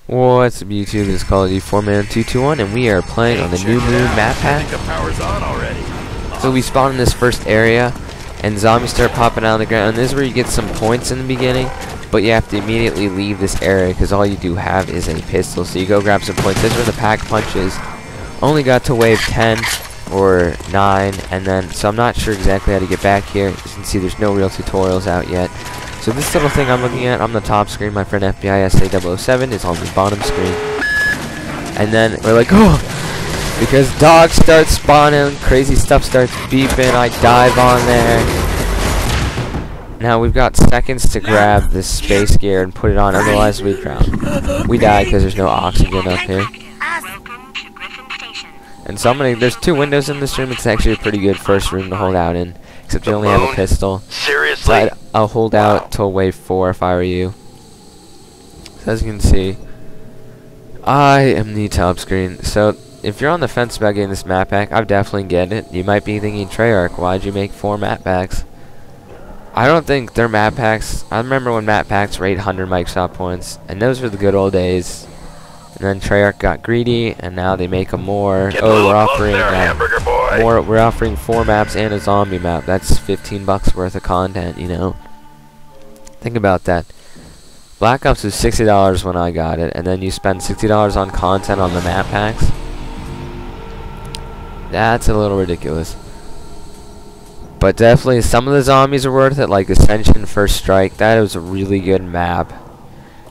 What's up YouTube, this is Call of Duty 4Man221 and we are playing on the New Moon map pack. So we spawn in this first area and zombies start popping out of the ground, and this is where you get some points in the beginning, but you have to immediately leave this area because all you do have is a pistol. So you go grab some points. This is where the pack punches. Only got to wave 10 or 9, and then so I'm not sure exactly how to get back here. As you can see, there's no real tutorials out yet. So this little thing I'm looking at on the top screen, my friend FBI SA007 is on the bottom screen. And then we're like, oh, because dogs start spawning, crazy stuff starts beeping, I dive on there. Now we've got seconds to grab this space gear and put it on, otherwise we drown. We die because there's no oxygen up here. And so there's 2 windows in this room. It's actually a pretty good first room to hold out in, except you only have a pistol. Seriously? So I'll hold out till wave 4 if I were you. So as you can see, I am the top screen. So if you're on the fence about getting this map pack, I definitely get it. You might be thinking, Treyarch, why'd you make 4 map packs? I don't think they're map packs. I remember when map packs were 800 Microsoft points, and those were the good old days. And then Treyarch got greedy, and now they make them more. Oh, we're offering 4 maps and a zombie map. That's $15 worth of content, you know. Think about that. Black Ops was $60 when I got it, and then you spend $60 on content on the map packs. That's a little ridiculous. But definitely, some of the zombies are worth it, like Ascension First Strike. That was a really good map.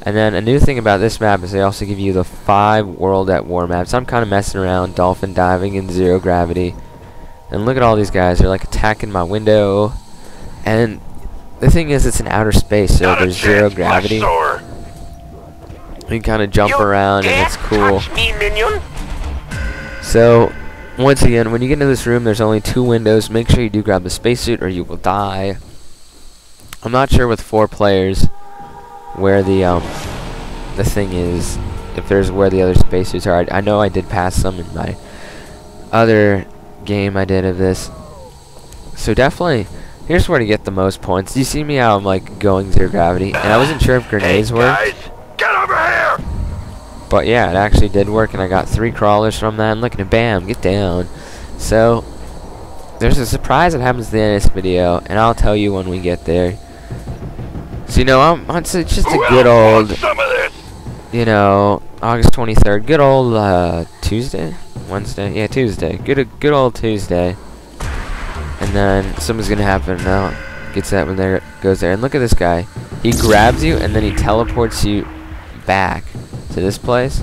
And then a new thing about this map is they also give you the 5 World at War maps. I'm kind of messing around, dolphin diving and zero gravity. And look at all these guys, they're like attacking my window. And the thing is, it's in outer space, so there's zero gravity. You can kind of jump around and it's cool. So, once again, when you get into this room, there's only 2 windows. Make sure you do grab the spacesuit or you will die. I'm not sure with 4 players where the thing is, if there's where the other spacesuits are. I know I did pass some in my other game I did of this. So definitely, here's where to get the most points. You see me how I'm like going zero gravity, and I wasn't sure if grenades worked. Get over here! But yeah, it actually did work, and I got 3 crawlers from that, and look at it, bam, get down. So, there's a surprise that happens at the end of this video, and I'll tell you when we get there. So, you know, it's just a good old, you know, August 23rd, good old, Tuesday? Wednesday? Yeah, Tuesday. Good old Tuesday. And then, something's gonna happen now. Gets that when there goes there. And look at this guy. He grabs you, and then he teleports you back to this place.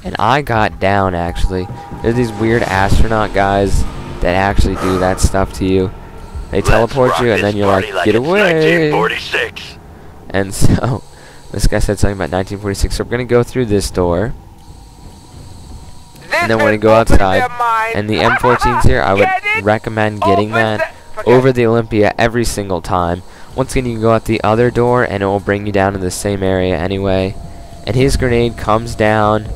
And I got down, actually. There's these weird astronaut guys that actually do that stuff to you. They teleport you, and then you're like, get away! 1946. And so, this guy said something about 1946, so we're going to go through this door. And then we're going to go outside. And the M14's here, I would recommend getting that over the Olympia every single time. Once again, you can go out the other door, and it will bring you down to the same area anyway. And his grenade comes down.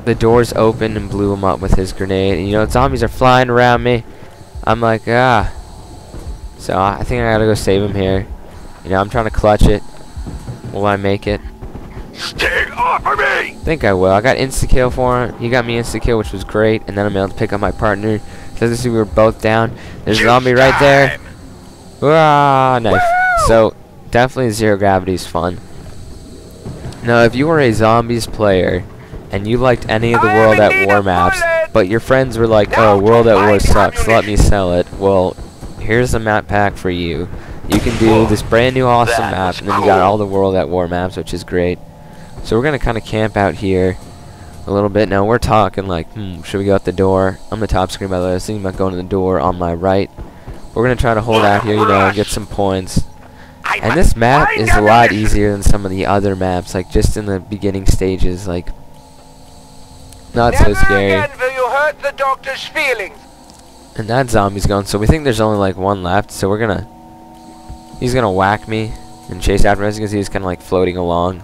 The doors open and blew him up with his grenade. And, you know, zombies are flying around me. I'm like, ah. So I think I gotta go save him here. You know, I'm trying to clutch it. Will I make it? Stay off of me! I think I will. I got insta-kill for him. He got me insta-kill, which was great. And then I'm able to pick up my partner. So this is, we were both down. There's a zombie right there. Ah, nice. So definitely zero gravity is fun. Now, if you were a zombies player and you liked any of the World at War maps, but your friends were like, oh, World at War sucks, let me sell it. Well, here's a map pack for you. You can do this brand new awesome map, and then you got all the World at War maps, which is great. So we're going to kind of camp out here a little bit. Now, we're talking like, should we go out the door? I'm the top screen, by the way. I was thinking about going to the door on my right. We're going to try to hold out here, you know, and get some points. And this map is a lot easier than some of the other maps, like just in the beginning stages, like, not so scary. And that zombie's gone, so we think there's only like 1 left, so he's gonna whack me and chase after us because he's kind of like floating along.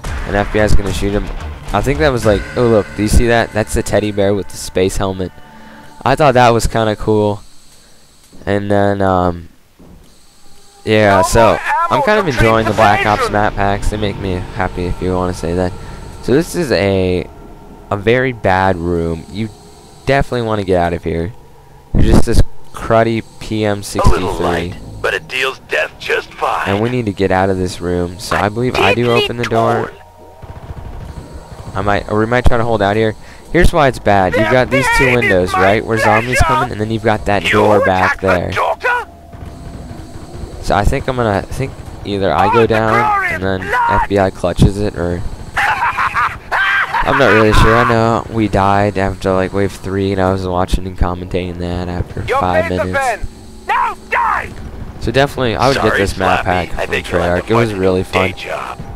And FBI's gonna shoot him. I think that was like, oh look, do you see that? That's the teddy bear with the space helmet. I thought that was kind of cool. And then, yeah, so I'm kind of enjoying the Black Ops map packs. They make me happy, if you want to say that. So this is a very bad room. You definitely want to get out of here. There's just this cruddy PM63. But it deals death just fine. And we need to get out of this room. So I believe I do open the door. We might try to hold out here. Here's why it's bad. You've got these two windows, right, where zombies come in, and then you've got that door back there. So I think either I go down and then FBI clutches it, or I'm not really sure. I know we died after like wave 3, and I was watching and commentating that after 5 minutes. Now die! So definitely, I would get this map pack from Treyarch. It was really fun.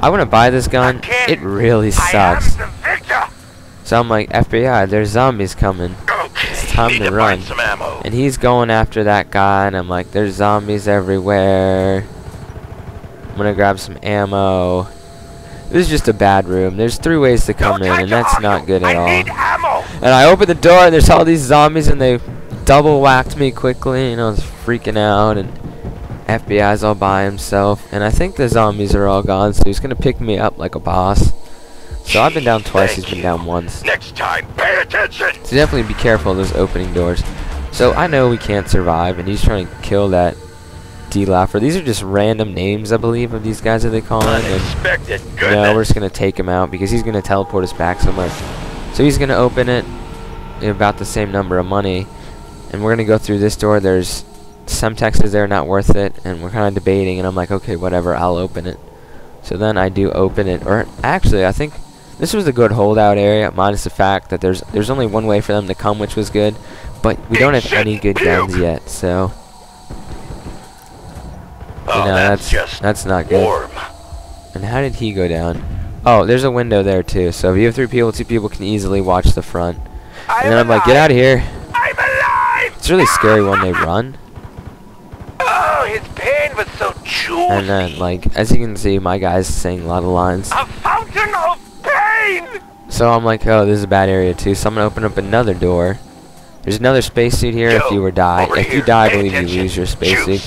I want to buy this gun. It really sucks. So I'm like, FBI, there's zombies coming. It's time to run. And he's going after that guy, and I'm like, there's zombies everywhere. I'm gonna grab some ammo. This is just a bad room. There's 3 ways to come in, and that's not good at all. And I opened the door, and there's all these zombies, and they double whacked me quickly, and I was freaking out, and FBI's all by himself, and I think the zombies are all gone, so he's gonna pick me up like a boss. So I've been down twice, he's been down once. Next time, pay attention. So definitely be careful of those opening doors. So I know we can't survive, and he's trying to kill that D-Laffer. These are just random names, I believe, of these guys that they call in. Unexpected And goodness. we're just gonna take him out because he's gonna teleport us back somewhere. So he's gonna open it at about the same number of money, and we're gonna go through this door. There's some Semtexes there, not worth it, and we're kind of debating, and I'm like, okay, whatever, I'll open it. So then I do open it, or actually I think this was a good holdout area, minus the fact that there's only one way for them to come, which was good, but we don't have any good guns yet, so that's not good. Warm. And how did he go down? Oh, there's a window there too, so if you have 3 people, 2 people can easily watch the front. And then I'm like, get out of here. I'm alive. It's really scary when they run. Oh, his pain was so juicy. And then, like, as you can see, my guy's saying a lot of lines. A fountain of pain. So I'm like, oh, this is a bad area too. So I'm gonna open up another door. There's another spacesuit here if you were die. If you die, I believe you lose your spacesuit.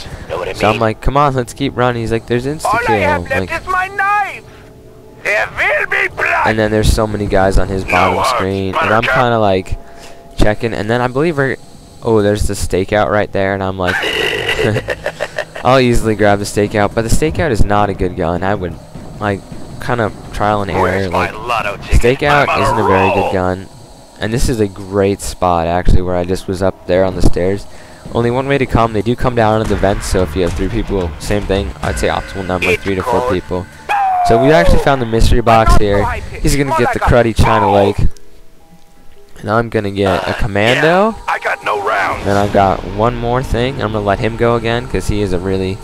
So I'm like, come on, let's keep running. He's like, there's insta-kill. All I have left is my knife. There will be blood. And then there's so many guys on his bottom screen, and I'm kind of like checking. And then I believe there's the stakeout right there, and I'm like, I'll easily grab the stakeout. But the stakeout is not a good gun. I would like kind of trial and error. Like, stakeout isn't a very good gun. And this is a great spot, actually, where I just was up there on the stairs. Only one way to come. They do come down in the vents, so if you have 3 people, same thing. I'd say optimal number, 3 to 4 people. So we actually found the mystery box here. He's going to get the cruddy China Lake. And I'm going to get a commando. Yeah, I got no rounds. Then I've got one more thing. I'm going to let him go again, because he is a really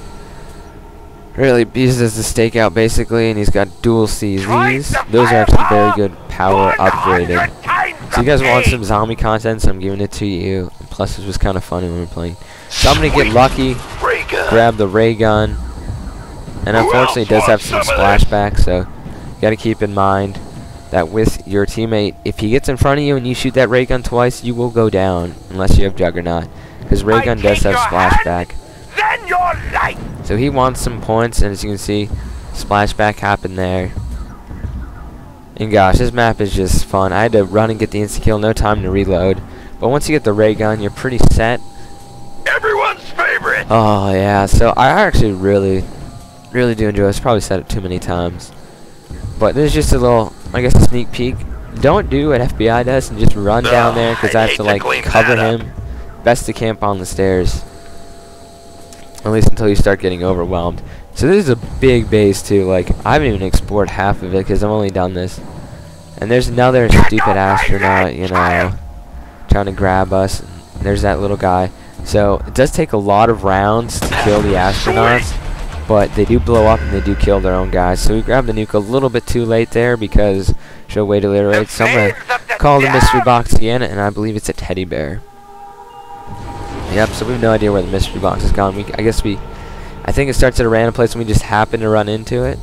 uses the stakeout, basically, and he's got dual CZs. Those are actually very good power upgraded. So you guys want some zombie content, so I'm giving it to you. And plus, it was kind of fun when we were playing. So I'm going to get lucky, grab the ray gun. And unfortunately, it does have some splashback, so you got to keep in mind that with your teammate, if he gets in front of you and you shoot that ray gun twice, you will go down, unless you have Juggernaut. Because ray gun does have splashback. Then your life. So he wants some points, and as you can see, splashback happened there. And gosh, this map is just fun. I had to run and get the insta-kill, no time to reload. But once you get the ray gun, you're pretty set. Everyone's favorite. Oh yeah, so I actually really do enjoy this. Probably said it too many times. But this is just a little, I guess, a sneak peek. Don't do what FBI does and just run down there, because I have to like cover him. Best to camp on the stairs. At least until you start getting overwhelmed. So this is a big base too. Like, I haven't even explored half of it because I've only done this. And there's another stupid astronaut, you know, trying to grab us. And there's that little guy. So it does take a lot of rounds to kill the astronauts, but they do blow up and they do kill their own guys. So we grabbed the nuke a little bit too late there because should wait to iterate. So I'm gonna call the mystery box again, and I believe it's a teddy bear. Yep, so we have no idea where the mystery box is gone. I think it starts at a random place and we just happen to run into it.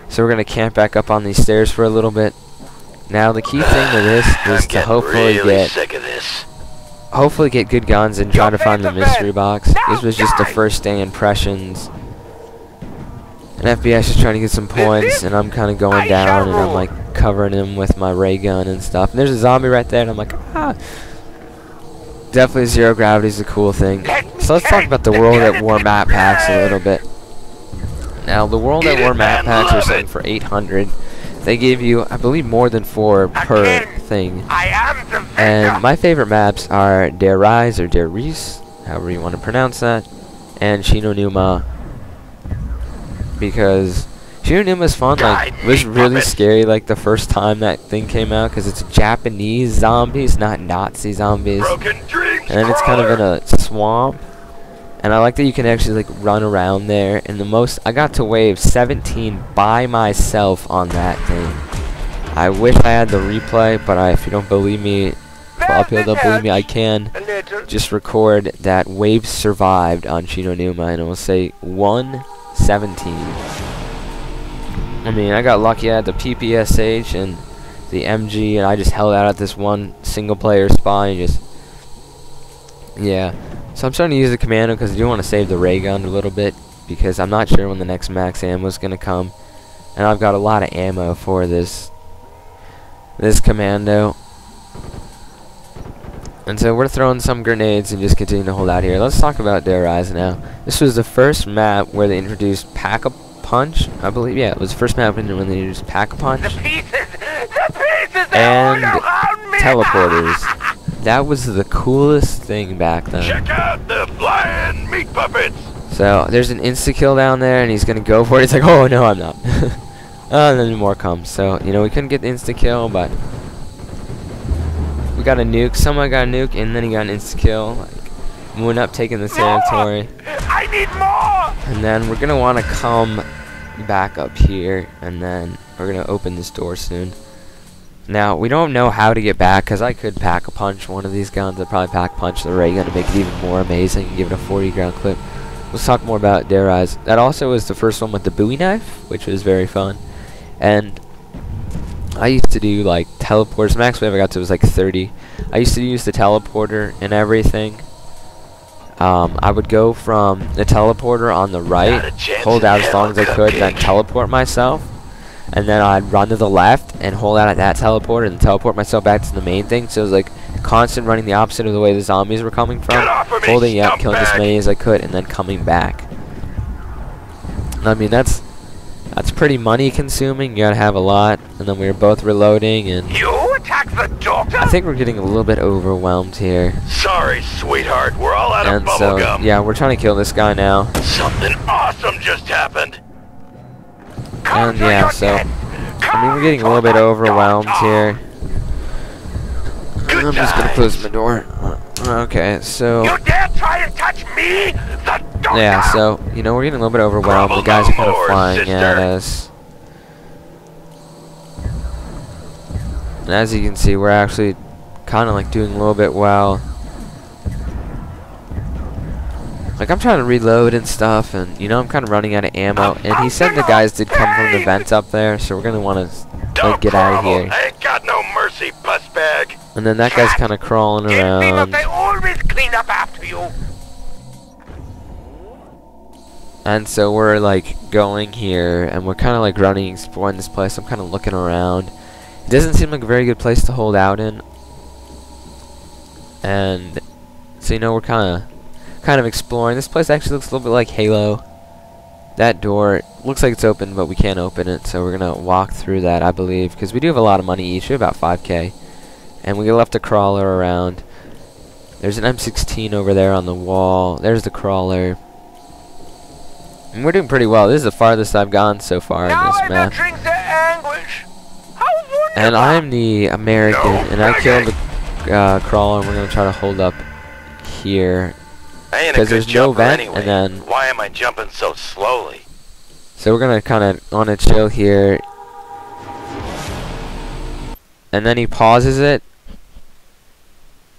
So we're going to camp back up on these stairs for a little bit. Now the key thing to this is to hopefully get good guns and try to find the mystery box. This was just the first day impressions. FBI's just trying to get some points, and I'm kind of going down, and I'm like covering him with my ray gun and stuff. And there's a zombie right there, and I'm like, ah. Definitely zero gravity is a cool thing. So let's talk about the World at War map packs a little bit. Now, the World at War map packs are selling for 800. They give you, I believe, more than 4 per thing. And my favorite maps are Der Rise or Der Ries, however you want to pronounce that, and Shinonuma. Because Shinonuma is fun. Like, it was really scary like the first time that thing came out, because it's Japanese zombies, not Nazi zombies. And then it's kind of in a swamp. And I like that you can actually like run around there. And the most, I got to wave 17 by myself on that thing. I wish I had the replay, but if you don't believe me, well, if you don't believe me, I can just record that wave survived on Shinonuma, and it will say 117. I mean, I got lucky. I had the PPSH and the MG, and I just held out at this one single player spot and just, yeah. So I'm starting to use the commando because I do want to save the ray gun a little bit, because I'm not sure when the next max ammo is going to come, and I've got a lot of ammo for this commando. And so we're throwing some grenades and just continue to hold out here. Let's talk about Der Rise now. This was the first map where they introduced Pack-a-Punch, I believe. Yeah, it was the first map when they introduced Pack-a-Punch and teleporters. That was the coolest thing back then. Check out the flying meat puppets. So there's an insta-kill down there, and he's gonna go for it. He's like, oh no, I'm not. And then more comes. So, you know, we couldn't get the insta-kill, but we got a nuke. Someone got a nuke, and then he got an insta-kill. Like, moving up, taking the territory. I need more. And then we're gonna want to come back up here, and then we're gonna open this door soon. Now, we don't know how to get back, because I could pack-a-punch one of these guns. I'd probably pack-punch the ray gun to make it even more amazing and give it a 40-round clip. Let's talk more about Der Rise. That also was the first one with the Bowie knife, which was very fun. And I used to do, like, teleporters. Max wave I got to was, like, 30. I used to use the teleporter and everything. I would go from the teleporter on the right, hold out as long as I could, then teleport myself. And then I'd run to the left and hold out at that teleporter and teleport myself back to the main thing. So it was like constant running the opposite of the way the zombies were coming from. Holding up, killing as many as I could, and then coming back. I mean, that's pretty money consuming. You gotta have a lot. And then we were both reloading, and You attacked the doctor? I think we're getting a little bit overwhelmed here. Sorry, sweetheart. We're all out of And so, bubblegum. yeah, we're trying to kill this guy now. Something awesome just happened. And yeah, so I mean, we're getting a little bit overwhelmed here. I'm just gonna close my door. Okay, so You dare try and touch me? The doctor. yeah, so you know, we're getting a little bit overwhelmed. The guys are kind of flying at us. And as you can see, we're actually kind of like doing a little bit well. Like, I'm trying to reload and stuff, and, you know, I'm kind of running out of ammo. And he said the guys did come from the vents up there, so we're going to want to, like, get out of here. I ain't got no mercy, bus bag. And then that guy's kind of crawling around. They always clean up after you. And so we're, like, going here, and we're kind of, like, running, exploring this place. I'm kind of looking around. It doesn't seem like a very good place to hold out in. And so, you know, we're kind of exploring. This place actually looks a little bit like Halo. That door looks like it's open, but we can't open it, so we're gonna walk through that, I believe, because we do have a lot of money each. We have about 5K, and we left a crawler around. There's an M16 over there on the wall. There's the crawler, and we're doing pretty well. This is the farthest I've gone so far in this map. And I'm the American, and I killed the crawler. And we're gonna try to hold up here. Because there's no vent, anyway. And then why am I jumping so slowly? So we're gonna kind of want to chill here, and then he pauses it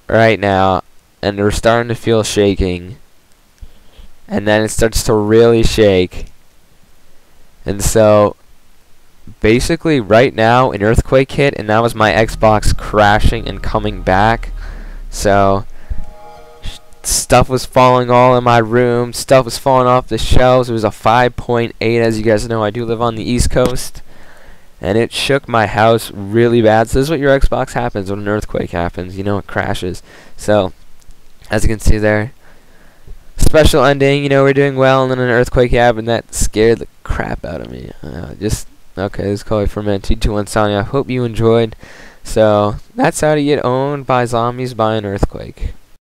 right now, and we're starting to feel shaking, and then it starts to really shake, and so basically right now an earthquake hit, and that was my Xbox crashing and coming back. So Stuff was falling all in my room. Stuff was falling off the shelves. It was a 5.8, as you guys know. I do live on the East Coast. And it shook my house really bad. So this is what your Xbox happens when an earthquake happens. You know, it crashes. So, as you can see there, special ending. You know, we're doing well, and then an earthquake happened. That scared the crap out of me. Okay, this is Chloe for Man 221 Sonya. I hope you enjoyed. So, that's how to get owned by zombies by an earthquake.